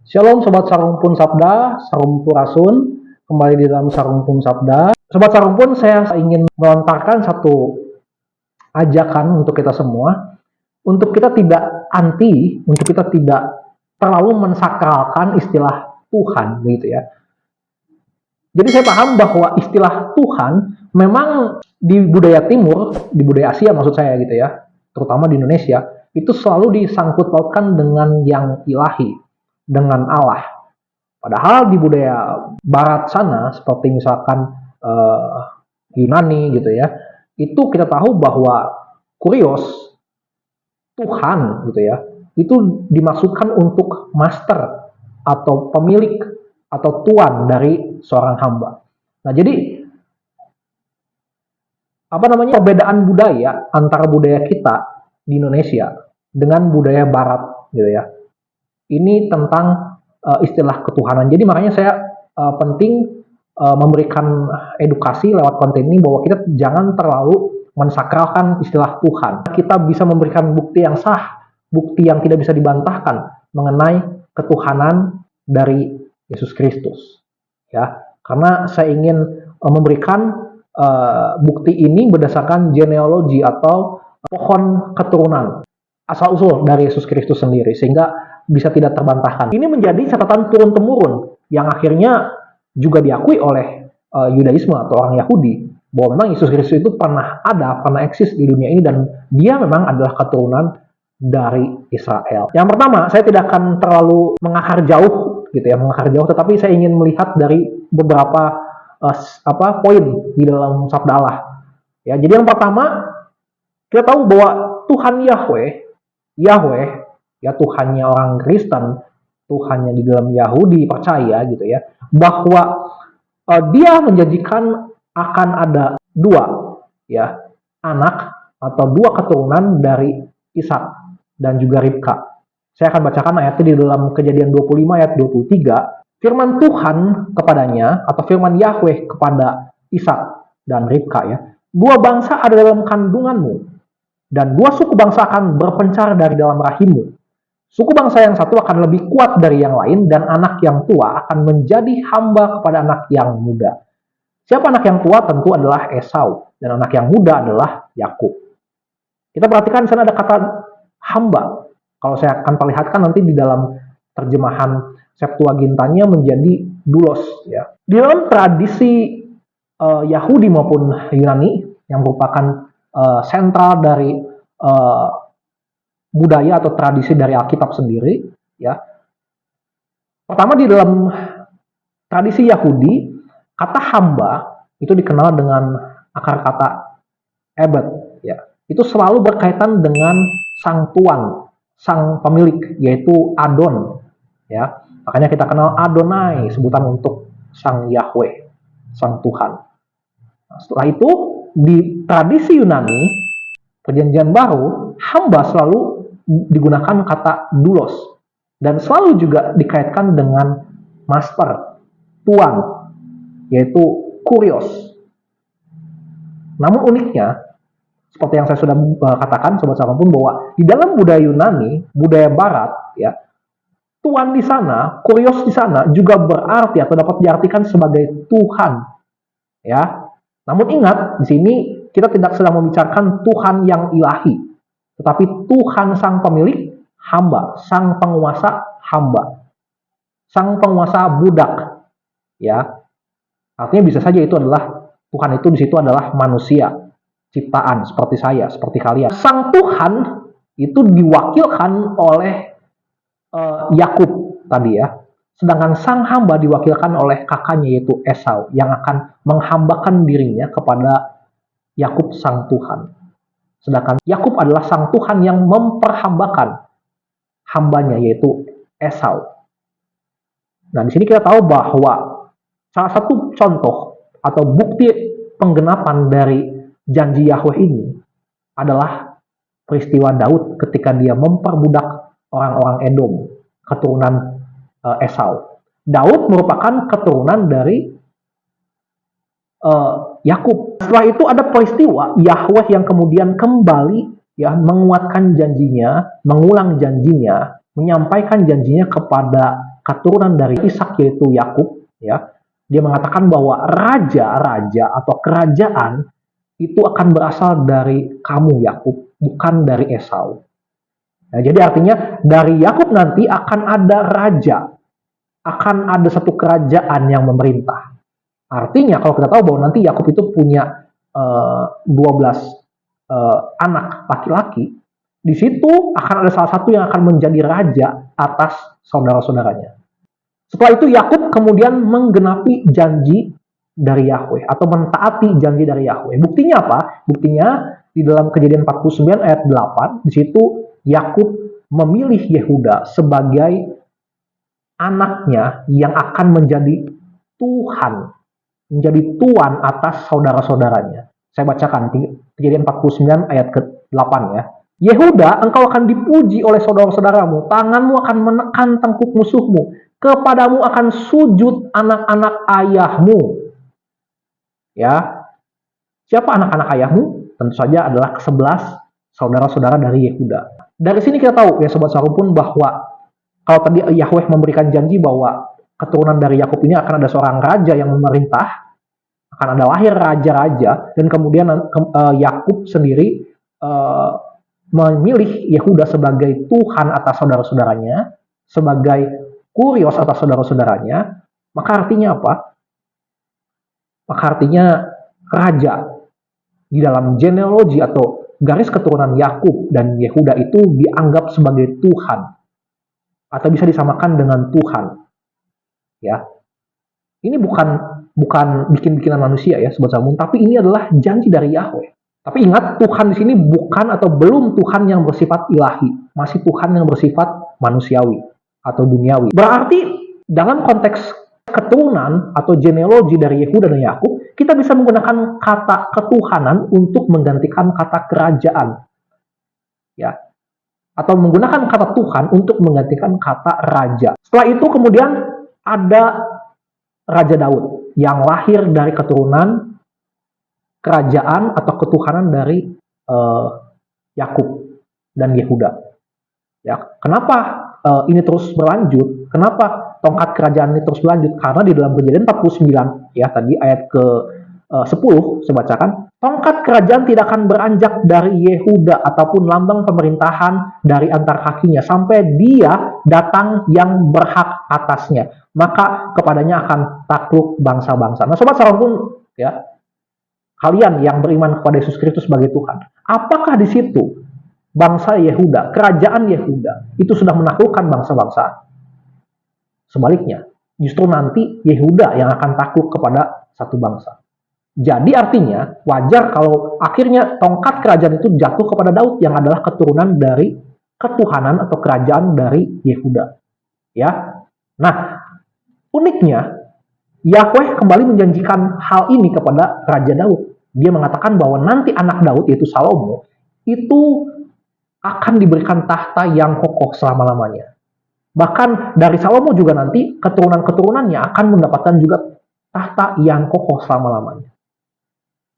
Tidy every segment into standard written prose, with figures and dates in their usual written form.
Shalom Sobat Sarumpun Sabda, Sarumpurasun, kembali di dalam Sarumpun Sabda. Sobat Sarumpun, saya ingin melontarkan satu ajakan untuk kita semua, untuk kita tidak anti, untuk kita tidak terlalu mensakralkan istilah Tuhan, gitu ya. Jadi saya paham bahwa istilah Tuhan memang di budaya Timur, di budaya Asia maksud saya gitu ya, terutama di Indonesia, itu selalu disangkut pautkan dengan yang ilahi, dengan Allah. Padahal di budaya Barat sana, seperti misalkan Yunani gitu ya, itu kita tahu bahwa kurios, Tuhan gitu ya, itu dimaksudkan untuk master atau pemilik atau tuan dari seorang hamba. Nah, jadi perbedaan budaya antara budaya kita di Indonesia dengan budaya Barat gitu ya. Ini tentang istilah ketuhanan. Jadi makanya saya penting memberikan edukasi lewat konten ini bahwa kita jangan terlalu mensakralkan istilah Tuhan. Kita bisa memberikan bukti yang sah, bukti yang tidak bisa dibantahkan mengenai ketuhanan dari Yesus Kristus. Ya, karena saya ingin memberikan bukti ini berdasarkan genealogi atau pohon keturunan asal-usul dari Yesus Kristus sendiri, sehingga bisa tidak terbantahkan. Ini menjadi catatan turun-temurun yang akhirnya juga diakui oleh Yudaisme atau orang Yahudi, bahwa memang Yesus Kristus itu pernah eksis di dunia ini, dan dia memang adalah keturunan dari Israel. Yang pertama, saya tidak akan terlalu mengakar jauh, tetapi saya ingin melihat dari beberapa poin di dalam sabda Allah. Ya, jadi yang pertama, kita tahu bahwa Tuhan Yahweh, ya Tuhannya orang Kristen, Tuhannya di dalam Yahudi percaya gitu ya, bahwa dia menjanjikan akan ada dua ya anak atau dua keturunan dari Ishak dan juga Ribka. Saya akan bacakan ayatnya di dalam Kejadian 25 ayat 23. Firman Tuhan kepadanya atau firman Yahweh kepada Ishak dan Ribka ya, dua bangsa ada dalam kandunganmu, dan dua suku bangsa akan berpencar dari dalam rahimmu. Suku bangsa yang satu akan lebih kuat dari yang lain, dan anak yang tua akan menjadi hamba kepada anak yang muda. Siapa anak yang tua? Tentu adalah Esau, dan anak yang muda adalah Yakub. Kita perhatikan di sana ada kata hamba. Kalau saya akan perlihatkan nanti di dalam terjemahan Septuagintanya menjadi doulos ya. Di dalam tradisi Yahudi maupun Yunani yang merupakan sentral dari budaya atau tradisi dari Alkitab sendiri ya. Pertama, di dalam tradisi Yahudi, kata hamba itu dikenal dengan akar kata ebed ya. Itu selalu berkaitan dengan sang tuan, sang pemilik, yaitu Adon ya. Makanya kita kenal Adonai, sebutan untuk sang Yahweh, sang Tuhan. Nah, setelah itu di tradisi Yunani Perjanjian Baru, hamba selalu digunakan kata doulos, dan selalu juga dikaitkan dengan master, tuan, yaitu kurios. Namun uniknya, seperti yang saya sudah katakan Sobat Sarumpun, bahwa di dalam budaya Yunani, budaya Barat ya, tuan di sana, kurios di sana juga berarti atau dapat diartikan sebagai Tuhan ya. Namun ingat, di sini kita tidak sedang membicarakan Tuhan yang ilahi, tetapi Tuhan sang pemilik hamba, sang penguasa hamba, sang penguasa budak ya. Artinya bisa saja itu adalah Tuhan, itu di situ adalah manusia ciptaan seperti saya, seperti kalian. Sang Tuhan itu diwakilkan oleh Yakub tadi ya. Sedangkan sang hamba diwakilkan oleh kakaknya, yaitu Esau, yang akan menghambakan dirinya kepada Yakub sang Tuhan. Sedangkan Yakub adalah sang Tuhan yang memperhambakan hambanya, yaitu Esau. Nah, di sini kita tahu bahwa salah satu contoh atau bukti penggenapan dari janji Yahweh ini adalah peristiwa Daud ketika dia memperbudak orang-orang Edom, keturunan Esau. Daud merupakan keturunan dari Yakub. Setelah itu ada peristiwa Yahweh yang kemudian kembali ya menguatkan janjinya, mengulang janjinya, menyampaikan janjinya kepada keturunan dari Ishak yaitu Yakub, ya. Dia mengatakan bahwa raja-raja atau kerajaan itu akan berasal dari kamu Yakub, bukan dari Esau. Nah, jadi artinya dari Yakub nanti akan ada raja, akan ada satu kerajaan yang memerintah. Artinya kalau kita tahu bahwa nanti Yakub itu punya 12 anak laki-laki, di situ akan ada salah satu yang akan menjadi raja atas saudara-saudaranya. Setelah itu Yakub kemudian menggenapi janji dari Yahweh atau mentaati janji dari Yahweh. Buktinya apa? Buktinya di dalam Kejadian 49 ayat 8, di situ Yakub memilih Yehuda sebagai anaknya yang akan menjadi Tuhan, menjadi tuan atas saudara-saudaranya. Saya bacakan Kejadian 49 ayat ke-8 ya. Yehuda, engkau akan dipuji oleh saudara-saudaramu, tanganmu akan menekan tengkuk musuhmu, kepadamu akan sujud anak-anak ayahmu. Ya, siapa anak-anak ayahmu? Tentu saja adalah ke-11 saudara-saudara dari Yehuda. Dari sini kita tahu ya Sobat Sarumpun bahwa kalau tadi Yahweh memberikan janji bahwa keturunan dari Yakub ini akan ada seorang raja yang memerintah, akan ada lahir raja-raja, dan kemudian Yakub sendiri memilih Yehuda sebagai Tuhan atas saudara-saudaranya, sebagai kurios atas saudara-saudaranya, maka artinya apa? Maka artinya raja di dalam genealogi atau garis keturunan Yakub dan Yehuda itu dianggap sebagai Tuhan atau bisa disamakan dengan Tuhan. Ya, ini bukan bikin-bikinan manusia ya, Sobat Sarumpun, tapi ini adalah janji dari Yahweh. Tapi ingat, Tuhan di sini bukan atau belum Tuhan yang bersifat ilahi, masih Tuhan yang bersifat manusiawi atau duniawi. Berarti dalam konteks keturunan atau genealogi dari Yehuda dan Yakub, kita bisa menggunakan kata ketuhanan untuk menggantikan kata kerajaan. Ya. Atau menggunakan kata Tuhan untuk menggantikan kata raja. Setelah itu kemudian ada Raja Daud yang lahir dari keturunan kerajaan atau ketuhanan dari Yakub dan Yehuda. Ya, kenapa ini terus berlanjut? Kenapa tongkat kerajaan ini terus berlanjut? Karena di dalam Kejadian 49 ya tadi ayat ke-10 saya bacakan, tongkat kerajaan tidak akan beranjak dari Yehuda ataupun lambang pemerintahan dari antar kakinya sampai dia datang yang berhak atasnya. Maka kepadanya akan takluk bangsa-bangsa. Nah, Sobat Sarumpun ya, kalian yang beriman kepada Yesus Kristus sebagai Tuhan, apakah di situ bangsa Yehuda, kerajaan Yehuda itu sudah menaklukkan bangsa-bangsa? Sebaliknya, justru nanti Yehuda yang akan takluk kepada satu bangsa. Jadi artinya wajar kalau akhirnya tongkat kerajaan itu jatuh kepada Daud yang adalah keturunan dari ketuhanan atau kerajaan dari Yehuda. Ya. Nah, uniknya Yahweh kembali menjanjikan hal ini kepada Raja Daud. Dia mengatakan bahwa nanti anak Daud yaitu Salomo itu akan diberikan tahta yang kokoh selama-lamanya. Bahkan dari Salomo juga nanti keturunan-keturunannya akan mendapatkan juga tahta yang kokoh selama-lamanya.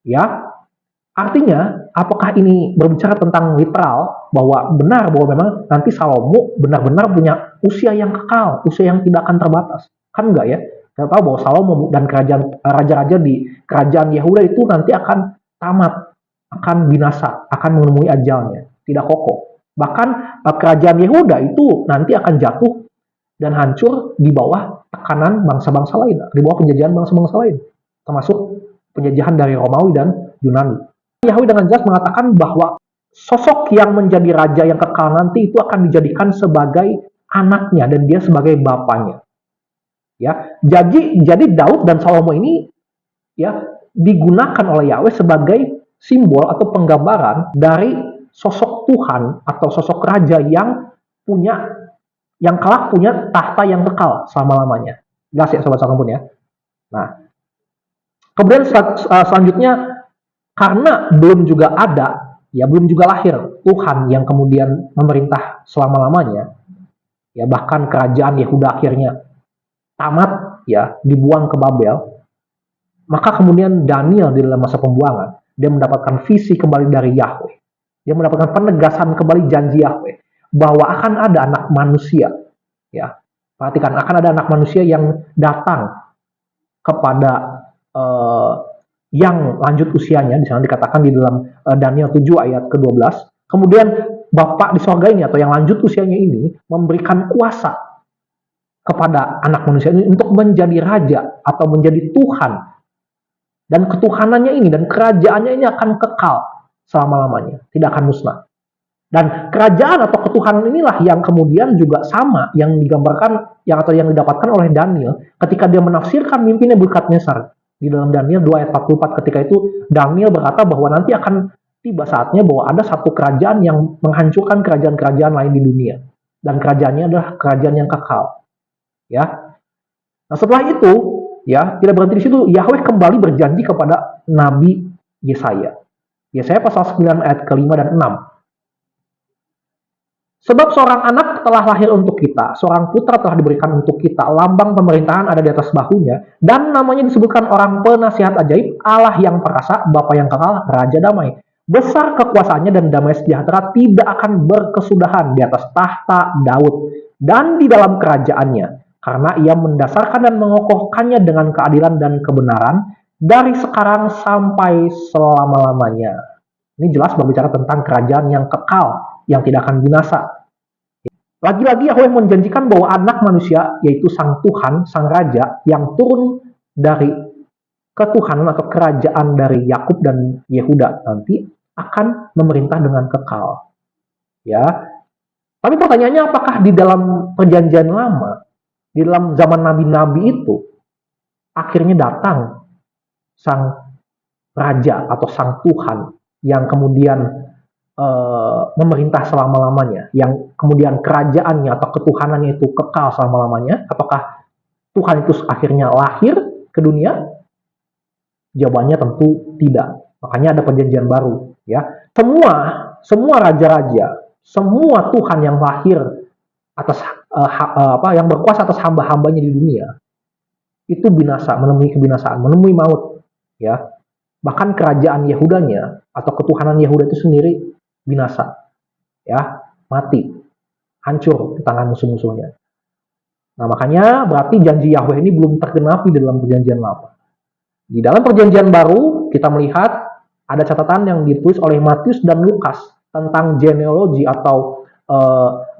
Ya, artinya apakah ini berbicara tentang literal bahwa benar bahwa memang nanti Salomo benar-benar punya usia yang kekal, usia yang tidak akan terbatas? Kan enggak ya? Kita tahu bahwa Salomo dan kerajaan raja-raja di kerajaan Yehuda itu nanti akan tamat, akan binasa, akan menemui ajalnya, tidak kokoh. Bahkan kerajaan Yehuda itu nanti akan jatuh dan hancur di bawah tekanan bangsa-bangsa lain, di bawah penjajahan bangsa-bangsa lain, termasuk penjajahan dari Romawi dan Yunani. Yahweh dengan jelas mengatakan bahwa sosok yang menjadi raja yang kekal nanti itu akan dijadikan sebagai anaknya dan dia sebagai bapaknya. Ya, jadi Daud dan Salomo ini ya digunakan oleh Yahweh sebagai simbol atau penggambaran dari sosok Tuhan atau sosok raja yang kelak punya tahta yang kekal selama-lamanya. Jelas ya Sobat Sarumpun ya. Nah, kemudian selanjutnya karena belum juga lahir Tuhan yang kemudian memerintah selama-lamanya, ya bahkan kerajaan Yehuda akhirnya tamat ya, dibuang ke Babel, maka kemudian Daniel di dalam masa pembuangan, dia mendapatkan visi kembali dari Yahweh. Dia mendapatkan penegasan kembali janji Yahweh bahwa akan ada anak manusia ya Perhatikan, akan ada anak manusia yang datang kepada yang lanjut usianya, di sana dikatakan di dalam Daniel 7 ayat ke-12. Kemudian Bapak di sorga ini atau yang lanjut usianya ini memberikan kuasa kepada anak manusia ini untuk menjadi raja atau menjadi Tuhan. Dan ketuhanannya ini dan kerajaannya ini akan kekal selama-lamanya, tidak akan musnah. Dan kerajaan atau ketuhanan inilah yang kemudian juga sama yang digambarkan atau yang didapatkan oleh Daniel ketika dia menafsirkan mimpi Nebukadnezar di dalam Daniel 2 ayat 44. Ketika itu Daniel berkata bahwa nanti akan tiba saatnya bahwa ada satu kerajaan yang menghancurkan kerajaan-kerajaan lain di dunia, dan kerajaannya adalah kerajaan yang kekal. Ya. Nah, setelah itu, ya, tidak berhenti di situ, Yahweh kembali berjanji kepada Nabi Yesaya. Yesaya pasal 9 ayat ke-5 dan 6. Sebab seorang anak telah lahir untuk kita, seorang putra telah diberikan untuk kita, lambang pemerintahan ada di atas bahunya, dan namanya disebutkan orang penasihat ajaib, Allah yang perkasa, Bapa yang kekal, Raja damai. Besar kekuasaannya dan damai sejahtera tidak akan berkesudahan di atas tahta Daud dan di dalam kerajaannya, karena ia mendasarkan dan mengokohkannya dengan keadilan dan kebenaran dari sekarang sampai selama-lamanya. Ini jelas berbicara tentang kerajaan yang kekal, yang tidak akan binasa. Lagi-lagi Yahweh menjanjikan bahwa anak manusia, yaitu sang Tuhan, sang Raja, yang turun dari ketuhanan atau kerajaan dari Yakub dan Yehuda nanti akan memerintah dengan kekal. Ya. Tapi pertanyaannya, apakah di dalam perjanjian lama, di dalam zaman nabi-nabi itu, akhirnya datang sang Raja atau sang Tuhan yang kemudian memerintah selama-lamanya, yang kemudian kerajaannya atau ketuhanannya itu kekal selama-lamanya? Apakah Tuhan itu akhirnya lahir ke dunia? Jawabannya tentu tidak. Makanya ada perjanjian baru, ya. Semua raja-raja, semua Tuhan yang lahir atas yang berkuasa atas hamba-hambanya di dunia itu binasa, menemui kebinasaan, menemui maut, ya. Bahkan kerajaan Yehudanya atau ketuhanan Yehuda itu sendiri binasa, ya, mati, hancur di tangan musuh-musuhnya. Nah, makanya berarti janji Yahweh ini belum tergenapi di dalam perjanjian lama. Di dalam perjanjian baru kita melihat ada catatan yang ditulis oleh Matius dan Lukas tentang genealogi atau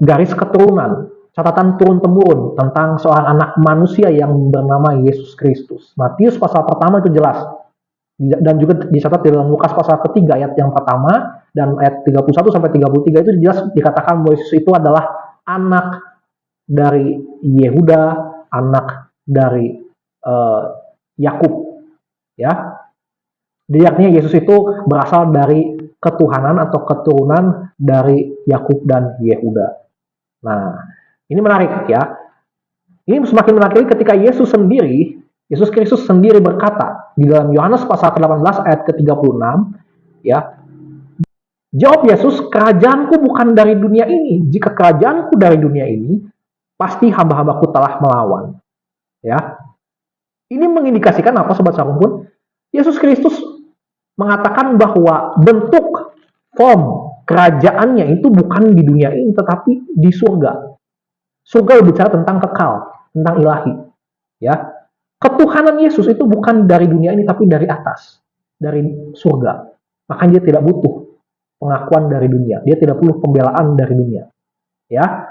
garis keturunan, catatan turun-temurun tentang seorang anak manusia yang bernama Yesus Kristus. Matius pasal pertama itu jelas, dan juga dicatat di dalam Lukas pasal ketiga ayat yang pertama dan ayat 31 sampai 33 itu jelas dikatakan bahwa Yesus itu adalah anak dari Yehuda, anak dari Yakub, ya. Jadi artinya Yesus itu berasal dari ketuhanan atau keturunan dari Yakub dan Yehuda. Nah, ini menarik, ya. Ini semakin menarik ketika Yesus Kristus sendiri berkata di dalam Yohanes pasal ke-18 ayat ke-36, ya. Jawab Yesus, kerajaanku bukan dari dunia ini. Jika kerajaanku dari dunia ini, pasti hamba-hambaku telah melawan. Ya. Ini mengindikasikan apa, sobat sarumpun? Yesus Kristus mengatakan bahwa bentuk form kerajaannya itu bukan di dunia ini, tetapi di surga. Surga berbicara tentang kekal, tentang ilahi. Ya. Ketuhanan Yesus itu bukan dari dunia ini, tapi dari atas, dari surga. Makanya dia tidak butuh pengakuan dari dunia. Dia tidak perlu pembelaan dari dunia. Ya.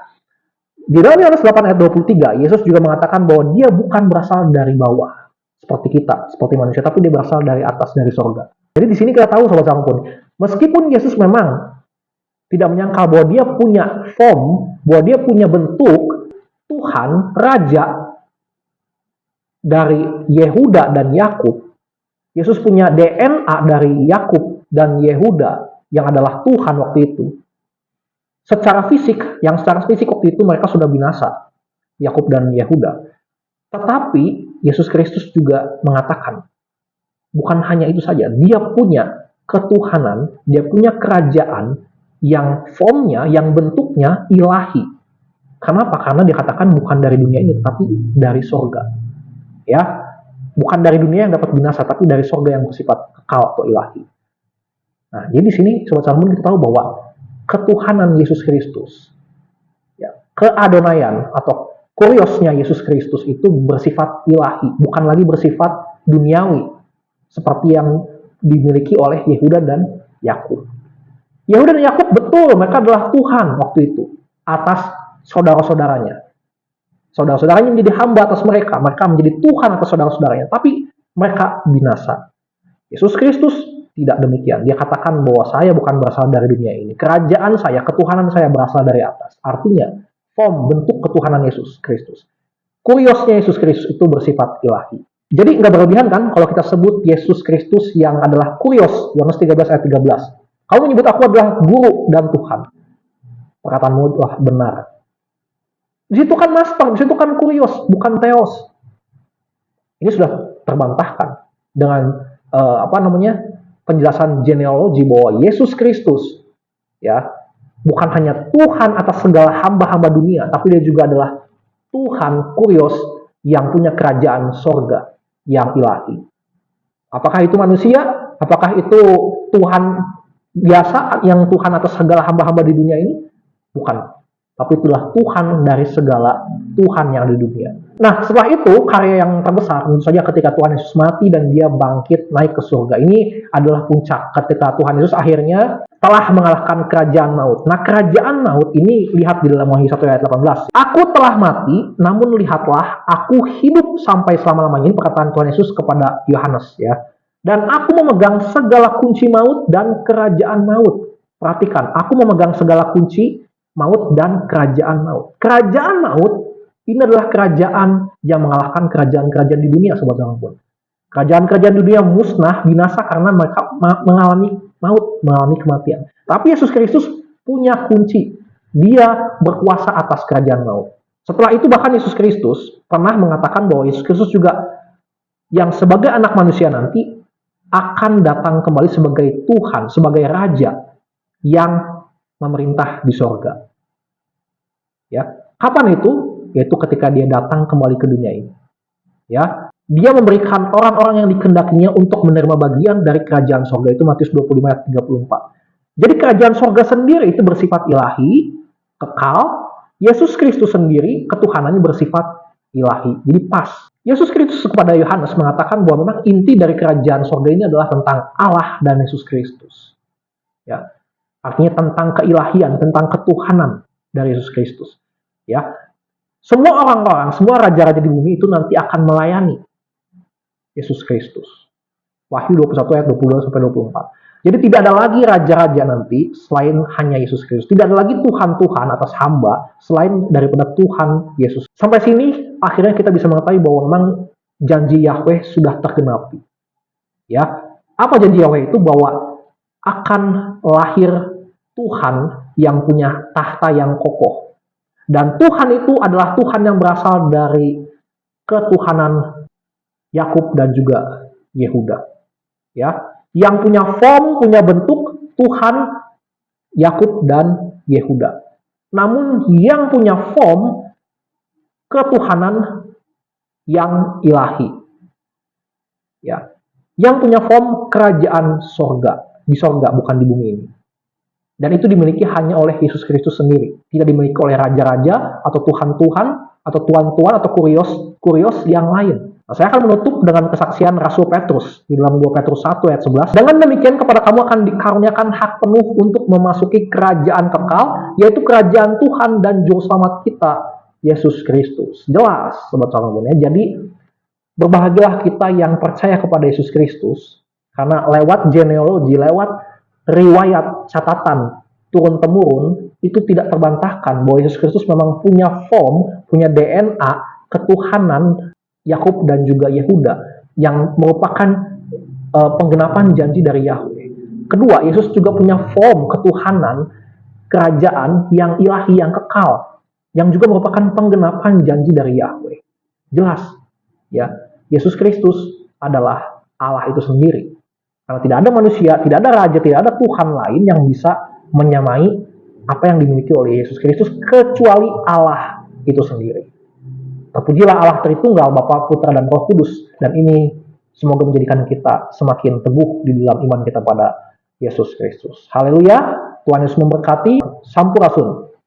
Di dalam Yohanes 8 ayat 23, Yesus juga mengatakan bahwa dia bukan berasal dari bawah, seperti kita, seperti manusia, tapi dia berasal dari atas, dari surga. Jadi di sini kita tahu, sobat sampun, meskipun Yesus memang tidak menyangkal bahwa dia punya form, bahwa dia punya bentuk Tuhan, Raja dari Yehuda dan Yakub, Yesus punya DNA dari Yakub dan Yehuda yang adalah Tuhan waktu itu. Secara fisik waktu itu mereka sudah binasa, Yakub dan Yehuda. Tetapi Yesus Kristus juga mengatakan, bukan hanya itu saja, dia punya ketuhanan, dia punya kerajaan yang formnya, yang bentuknya ilahi. Kenapa? Karena dikatakan bukan dari dunia ini, tetapi dari surga. Ya, bukan dari dunia yang dapat binasa, tapi dari surga yang bersifat kekal atau ilahi. Nah, jadi di sini sobat Salmon kita tahu bahwa ketuhanan Yesus Kristus, ya, keadonayan atau Kuriosnya Yesus Kristus itu bersifat ilahi, bukan lagi bersifat duniawi, seperti yang dimiliki oleh Yehuda dan Yakub. Yehuda dan Yakub betul, mereka adalah Tuhan waktu itu atas saudara-saudaranya. Saudara-saudaranya menjadi hamba atas mereka menjadi Tuhan atas saudara-saudaranya, tapi mereka binasa. Yesus Kristus tidak demikian. Dia katakan bahwa saya bukan berasal dari dunia ini. Kerajaan saya, ketuhanan saya berasal dari atas. Artinya, form, bentuk ketuhanan Yesus Kristus. Kuriosnya Yesus Kristus itu bersifat ilahi. Jadi nggak berlebihan kan kalau kita sebut Yesus Kristus yang adalah kurios, Yohanes 13 ayat 13. Kamu menyebut aku adalah guru dan Tuhan. Perkataanmu adalah benar. Di situ kan master, di situ kan kurios, bukan theos. Ini sudah terbantahkan dengan penjelasan genealogi bahwa Yesus Kristus ya bukan hanya Tuhan atas segala hamba-hamba dunia, tapi dia juga adalah Tuhan kurios yang punya kerajaan sorga yang ilahi. Apakah itu manusia? Apakah itu Tuhan biasa yang Tuhan atas segala hamba-hamba di dunia ini? Bukan. Tapi itulah Tuhan dari segala Tuhan yang ada di dunia. Nah, setelah itu, karya yang terbesar, tentu saja ketika Tuhan Yesus mati dan dia bangkit naik ke surga. Ini adalah puncak ketika Tuhan Yesus akhirnya telah mengalahkan kerajaan maut. Nah, kerajaan maut ini lihat di dalam Wahyu 1 ayat 18. Aku telah mati, namun lihatlah, aku hidup sampai selama-lamanya. Ini perkataan Tuhan Yesus kepada Yohanes ya. Dan aku memegang segala kunci maut dan kerajaan maut. Perhatikan, aku memegang segala kunci maut dan kerajaan maut. Kerajaan maut ini adalah kerajaan yang mengalahkan kerajaan-kerajaan di dunia, sobat pun. Kerajaan-kerajaan di dunia musnah, binasa karena mereka mengalami maut, mengalami kematian. Tapi Yesus Kristus punya kunci. Dia berkuasa atas kerajaan maut. Setelah itu bahkan Yesus Kristus pernah mengatakan bahwa Yesus Kristus juga yang sebagai anak manusia nanti akan datang kembali sebagai Tuhan, sebagai Raja yang memerintah di sorga. Ya, kapan itu? Yaitu ketika dia datang kembali ke dunia ini. Ya, dia memberikan orang-orang yang dikehendakinya untuk menerima bagian dari kerajaan sorga. Itu Matius 25 ayat 34. Jadi kerajaan sorga sendiri itu bersifat ilahi, kekal. Yesus Kristus sendiri ketuhanannya bersifat ilahi. Jadi pas. Yesus Kristus kepada Yohanes mengatakan bahwa memang inti dari kerajaan sorga ini adalah tentang Allah dan Yesus Kristus. Ya, artinya tentang keilahian, tentang ketuhanan dari Yesus Kristus. Ya, semua orang-orang, semua raja-raja di bumi itu nanti akan melayani Yesus Kristus. Wahyu 21 ayat 22 sampai 24. Jadi tidak ada lagi raja-raja nanti selain hanya Yesus Kristus. Tidak ada lagi Tuhan-Tuhan atas hamba selain daripada Tuhan Yesus. Sampai sini akhirnya kita bisa mengetahui bahwa memang janji Yahweh sudah tergenapi. Ya, apa janji Yahweh itu? Bahwa akan lahir Tuhan yang punya tahta yang kokoh. Dan Tuhan itu adalah Tuhan yang berasal dari ketuhanan Yakub dan juga Yehuda. Ya, yang punya form, punya bentuk Tuhan Yakub dan Yehuda. Namun yang punya form ketuhanan yang ilahi. Ya, yang punya form kerajaan sorga, di sorga bukan di bumi ini. Dan itu dimiliki hanya oleh Yesus Kristus sendiri. Tidak dimiliki oleh raja-raja, atau Tuhan-Tuhan, atau tuan-tuan, atau kurios yang lain. Nah, saya akan menutup dengan kesaksian Rasul Petrus di dalam 2 Petrus 1 ayat 11. Dengan demikian kepada kamu akan dikaruniakan hak penuh untuk memasuki kerajaan kekal, yaitu kerajaan Tuhan dan Juru Selamat kita, Yesus Kristus. Jelas, sobat sahabat ya. Jadi, berbahagialah kita yang percaya kepada Yesus Kristus, karena lewat genealogi, lewat riwayat catatan turun-temurun itu tidak terbantahkan bahwa Yesus Kristus memang punya form, punya DNA ketuhanan Yakub dan juga Yehuda yang merupakan penggenapan janji dari Yahweh. Kedua, Yesus juga punya form ketuhanan kerajaan yang ilahi, yang kekal, yang juga merupakan penggenapan janji dari Yahweh. Jelas, ya, Yesus Kristus adalah Allah itu sendiri. Karena tidak ada manusia, tidak ada raja, tidak ada Tuhan lain yang bisa menyamai apa yang dimiliki oleh Yesus Kristus kecuali Allah itu sendiri. Terpujilah Allah Tritunggal, Bapa, Putra, dan Roh Kudus. Dan ini semoga menjadikan kita semakin teguh di dalam iman kita pada Yesus Kristus. Haleluya, Tuhan Yesus memberkati. Sampurasun.